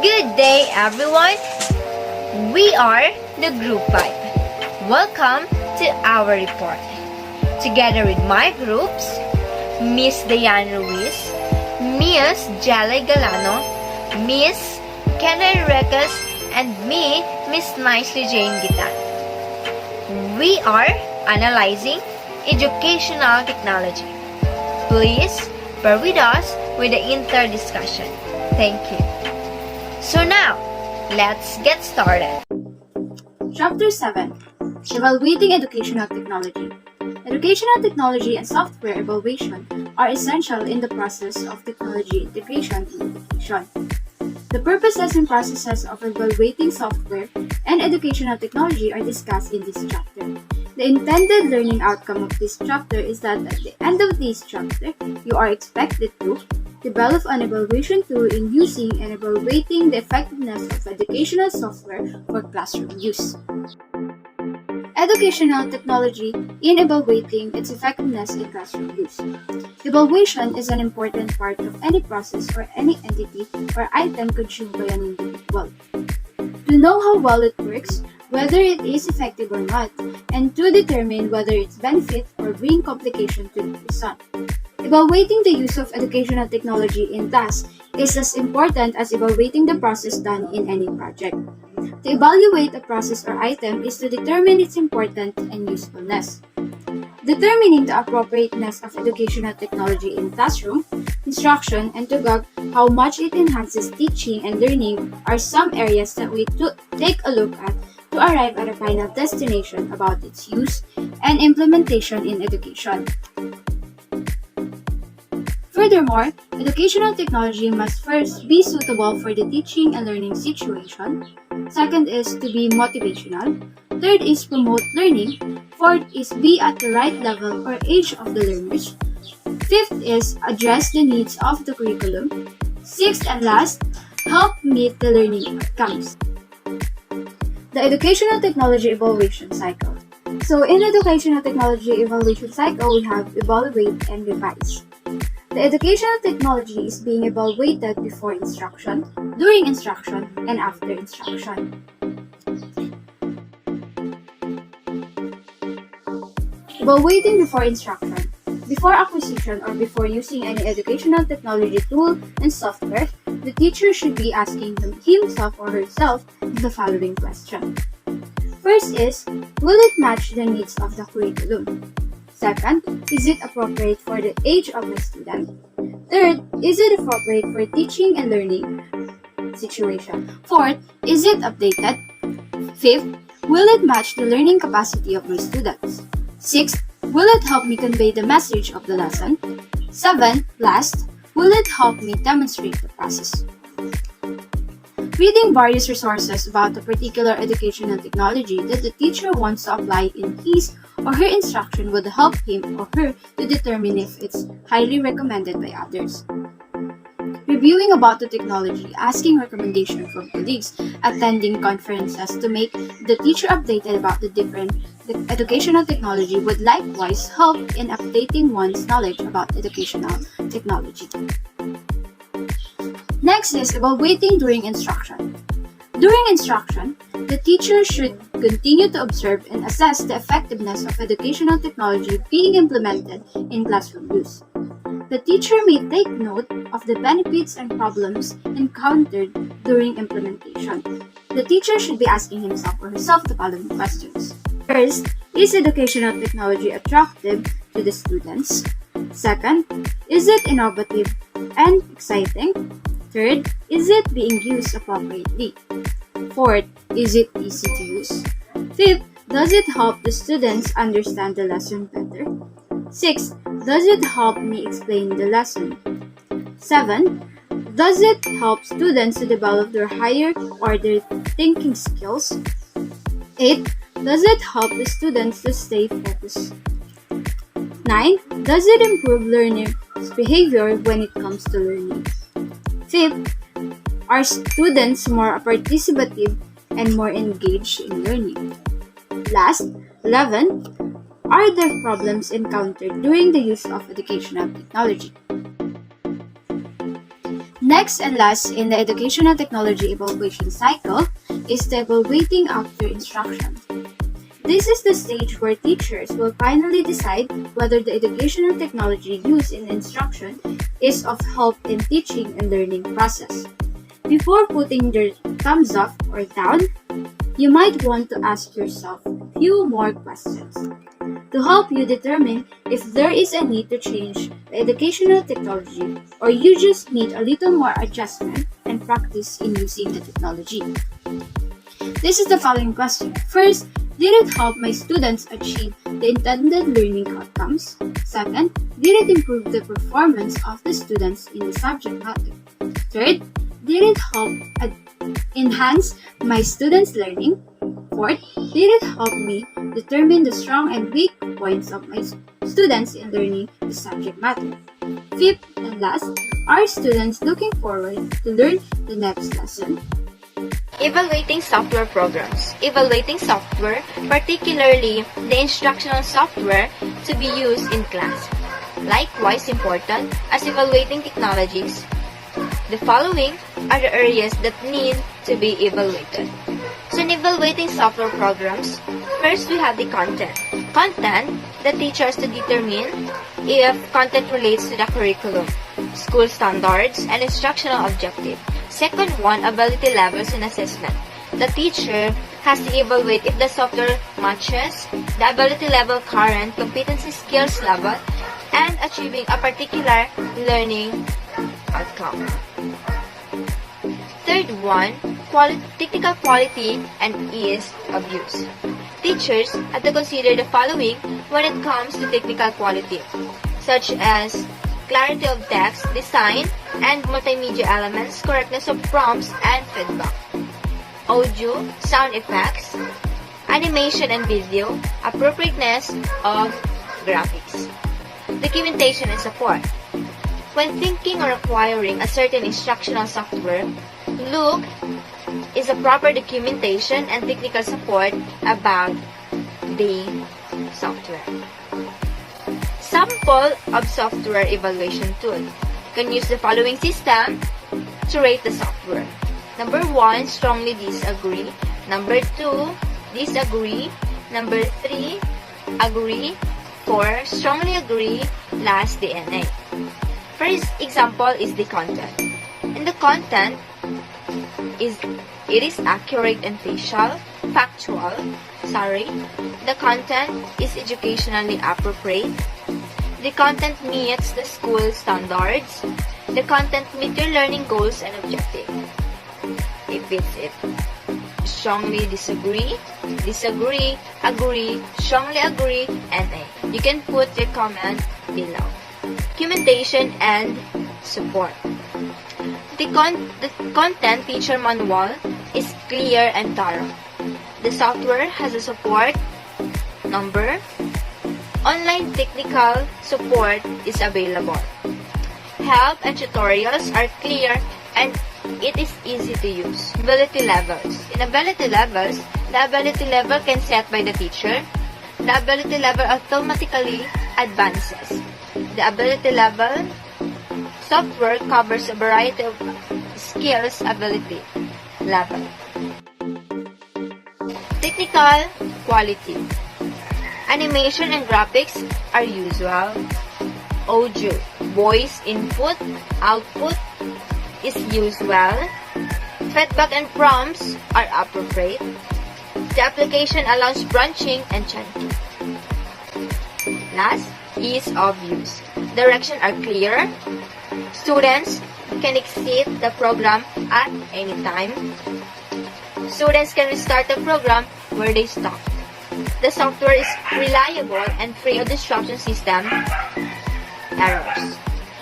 Good day, everyone. We are the Group 5. Welcome to our report. Together with my groups, Miss Diane Ruiz, Miss Jalay Galano, Miss Kenneth Recas, and me, Miss Nicely Jane Gitan. We are analyzing educational technology. Please bear with us with the inter-discussion. Thank you. So now, let's get started. Chapter 7. Evaluating Educational Technology. Educational technology and software evaluation are essential in the process of technology integration in education. The purposes and processes of evaluating software and educational technology are discussed in this chapter. The intended learning outcome of this chapter is that at the end of this chapter, you are expected to develop an evaluation tool in using and evaluating the effectiveness of educational software for classroom use. Educational technology in evaluating its effectiveness in classroom use. Evaluation is an important part of any process or any entity or item consumed by an individual. To know how well it works, whether it is effective or not, and to determine whether its benefit or bring complication to the person. Evaluating the use of educational technology in tasks is as important as evaluating the process done in any project. To evaluate a process or item is to determine its importance and usefulness. Determining the appropriateness of educational technology in classroom, instruction, and to gauge how much it enhances teaching and learning are some areas that we take a look at to arrive at a final destination about its use and implementation in education. Furthermore, educational technology must first be suitable for the teaching and learning situation. Second is to be motivational. Third is promote learning. Fourth is be at the right level or age of the learners. Fifth is address the needs of the curriculum. Sixth and last, help meet the learning outcomes. The educational technology evaluation cycle. So in educational technology evaluation cycle, we have evaluate and revise. The educational technology is being evaluated before instruction, during instruction, and after instruction. Evaluating before instruction. Before acquisition or before using any educational technology tool and software, the teacher should be asking himself or herself the following question. First is, will it match the needs of the curriculum? Second, is it appropriate for the age of the student? Third, is it appropriate for teaching and learning situation? Fourth, is it updated? Fifth, will it match the learning capacity of my students? Sixth, will it help me convey the message of the lesson? Seventh, last, will it help me demonstrate the process? Reading various resources about a particular educational technology that the teacher wants to apply in his or her instruction would help him or her to determine if it's highly recommended by others. Reviewing about the technology, asking recommendation from colleagues, attending conferences to make the teacher updated about the educational technology would likewise help in updating one's knowledge about educational technology. Next is evaluating during instruction. During instruction, the teacher should continue to observe and assess the effectiveness of educational technology being implemented in classroom use. The teacher may take note of the benefits and problems encountered during implementation. The teacher should be asking himself or herself the following questions. First, is educational technology attractive to the students? Second, is it innovative and exciting? Third, is it being used appropriately? Fourth, is it easy to use? Fifth, does it help the students understand the lesson better? Sixth, does it help me explain the lesson? 7. Does it help students to develop their higher order thinking skills? 8. Does it help the students to stay focused? 9. Does it improve learners' behavior when it comes to learning? 5th, are students more participative and more engaged in learning? Last, 11. Are there problems encountered during the use of educational technology? Next and last in the educational technology evaluation cycle is the evaluating after instruction. This is the stage where teachers will finally decide whether the educational technology used in instruction is of help in teaching and learning process. Before putting your thumbs up or down, you might want to ask yourself a few more questions to help you determine if there is a need to change the educational technology or you just need a little more adjustment and practice in using the technology. This is the following question. First, did it help my students achieve the intended learning outcomes? Second, did it improve the performance of the students in the subject matter? Third, did it help enhance my students' learning? Fourth, did it help me determine the strong and weak points of my students in learning the subject matter? Fifth and last, are students looking forward to learn the next lesson? Evaluating software programs. Evaluating software, particularly the instructional software to be used in class. Likewise important as evaluating technologies. The following are the areas that need to be evaluated. So in evaluating software programs, first we have the content. Content, the teacher has to determine if content relates to the curriculum, school standards, and instructional objective. Second one, ability levels and assessment. The teacher has to evaluate if the software matches the ability level, current competency skills level, and achieving a particular learning outcome. Third one, technical quality and ease of use. Teachers have to consider the following when it comes to technical quality, such as clarity of text, design, and multimedia elements, correctness of prompts and feedback, audio, sound effects, animation and video, appropriateness of graphics, documentation and support. When thinking or acquiring a certain instructional software, look is a proper documentation and technical support about the software. Sample of software evaluation tool. You can use the following system to rate the software. Number 1, strongly disagree. Number 2, disagree. Number 3, agree. 4, strongly agree. Last, DNA. First example is the content. In the content, it is accurate and factual. The content is educationally appropriate. The content meets the school standards. The content meets your learning goals and objectives. If it's it. Strongly disagree, agree, strongly agree, and A. You can put your comment below. Documentation and support. The content teacher manual is clear and thorough. The software has a support number. Online technical support is available. Help and tutorials are clear and it is easy to use. Ability levels. In ability levels, the ability level can set by the teacher. The ability level automatically advances. The ability level software covers a variety of skills ability level. Technical quality. Animation and graphics are usual. Audio, voice input, output is used well. Feedback and prompts are appropriate. The application allows branching and chunking. Last, ease of use. Directions are clear. Students can exit the program at any time. Students can restart the program where they stopped. The software is reliable and free of disruption system errors.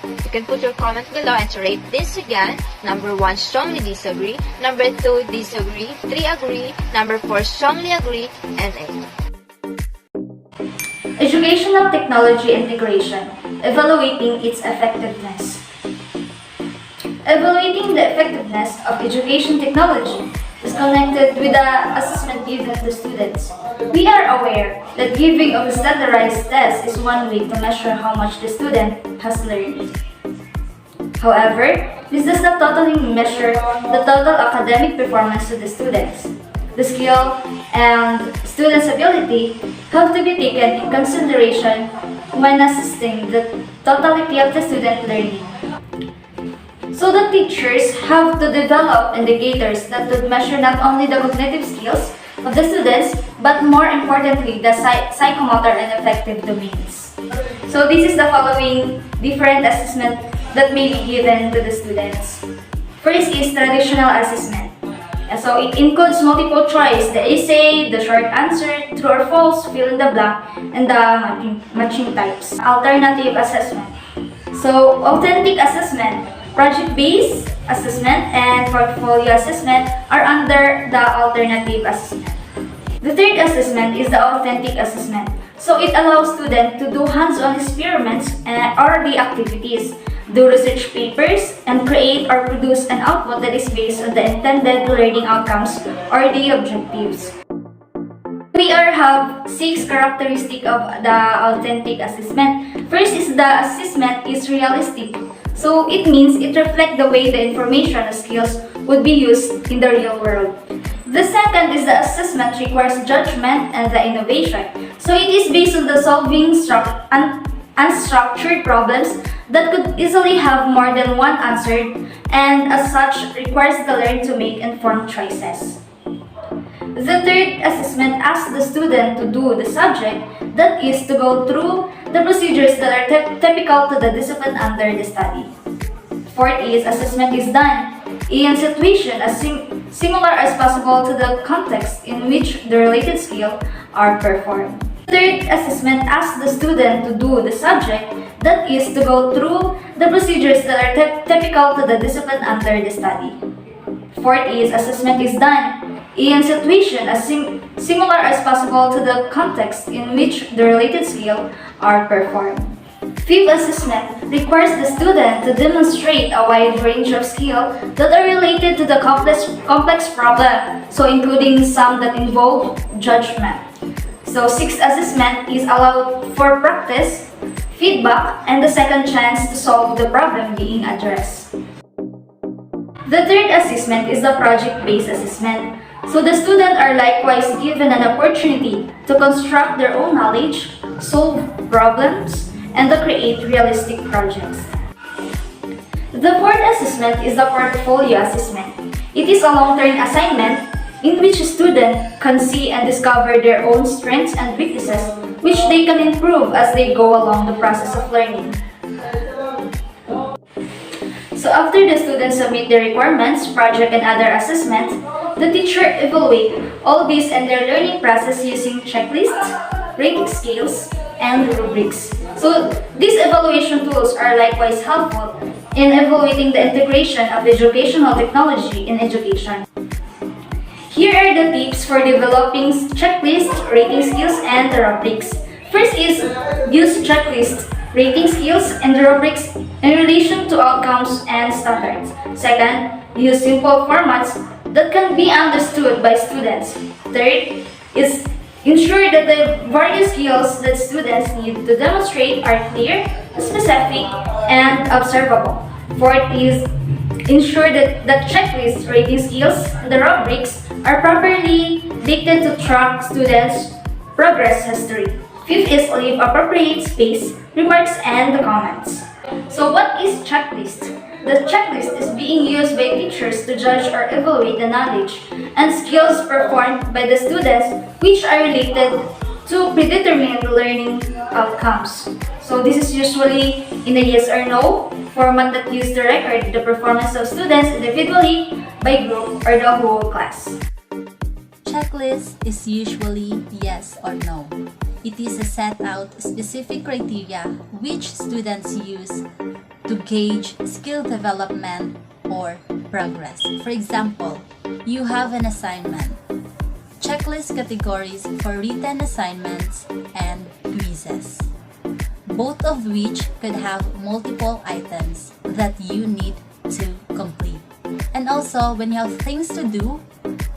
You can put your comment below and to rate this again. Number 1, strongly disagree. Number 2, disagree. 3, agree. Number 4, strongly agree. And 8. Educational technology integration, evaluating its effectiveness. Evaluating the effectiveness of education technology is connected with the assessment given to students. We are aware that giving of a standardized test is one way to measure how much the student has learned. However, this does not totally measure the total academic performance of the students. The skill and students' ability have to be taken in consideration when assessing the totality of the student learning. So the teachers have to develop indicators that would measure not only the cognitive skills of the students, but more importantly, the psychomotor and affective domains. So this is the following different assessment that may be given to the students. First is traditional assessment. So it includes multiple choice, the essay, the short answer, true or false, fill in the blank, and the matching types. Alternative assessment. So authentic assessment, project-based assessment, and portfolio assessment are under the alternative assessment. The third assessment is the authentic assessment. So it allows students to do hands-on experiments or the activities, do research papers, and create or produce an output that is based on the intended learning outcomes or the objectives. We have 6 characteristics of the authentic assessment. First is the assessment is realistic. So it means it reflects the way the information and skills would be used in the real world. The second is the assessment requires judgment and the innovation. So it is based on the solving unstructured problems that could easily have more than one answer, and as such requires the learner to make informed choices. The third assessment asks the student to do the subject, that is, to go through the procedures that are typical to the discipline under the study. Fourth is assessment is done in situation as similar as possible to the context in which the related skills are performed. Third assessment asks the student to do the subject, that is, to go through the procedures that are typical to the discipline under the study. Fourth is assessment is done in situation as similar as possible to the context in which the related skills are performed. Fifth assessment requires the student to demonstrate a wide range of skills that are related to the complex problem, so including some that involve judgment. So sixth assessment is allowed for practice, feedback, and the second chance to solve the problem being addressed. The third assessment is the project-based assessment. So the students are likewise given an opportunity to construct their own knowledge, solve problems, and to create realistic projects. The fourth assessment is the portfolio assessment. It is a long-term assignment in which a student can see and discover their own strengths and weaknesses, which they can improve as they go along the process of learning. So after the students submit their requirements, project, and other assessments, the teacher evaluates all these and their learning process using checklists, rating scales, and rubrics. So these evaluation tools are likewise helpful in evaluating the integration of educational technology in education. Here are the tips for developing checklists, rating skills, and the rubrics. First is use checklists, rating skills, and the rubrics in relation to outcomes and standards. Second, use simple formats that can be understood by students. Third is ensure that the various skills that students need to demonstrate are clear, specific, and observable. Fourth is ensure that the checklist, rating skills, and the rubrics are properly dictated to track students' progress history. Fifth is leave appropriate space, remarks, and the comments. So what is checklist? The checklist is being used by teachers to judge or evaluate the knowledge and skills performed by the students which are related to predetermined learning outcomes. So this is usually in a yes or no format that use to record the performance of students individually, by group, or the whole class. Checklist is usually yes or no. It is a set out specific criteria which students use to gauge skill development or progress. For example, you have an assignment. Checklist categories for written assignments and quizzes, both of which could have multiple items that you need to complete. And also, when you have things to do,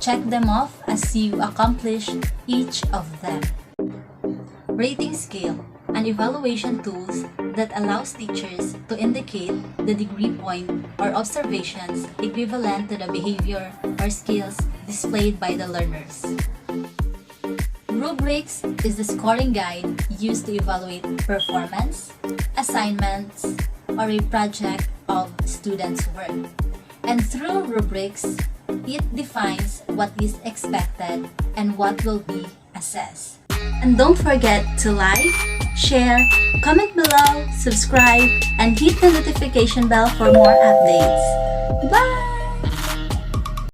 check them off as you accomplish each of them. Rating scale, an evaluation tools that allows teachers to indicate the degree point or observations equivalent to the behavior or skills displayed by the learners. Rubrics is the scoring guide used to evaluate performance, assignments, or a project of students' work. And through rubrics, it defines what is expected and what will be assessed. And don't forget to like, share, comment below, subscribe, and hit the notification bell for more updates. Bye!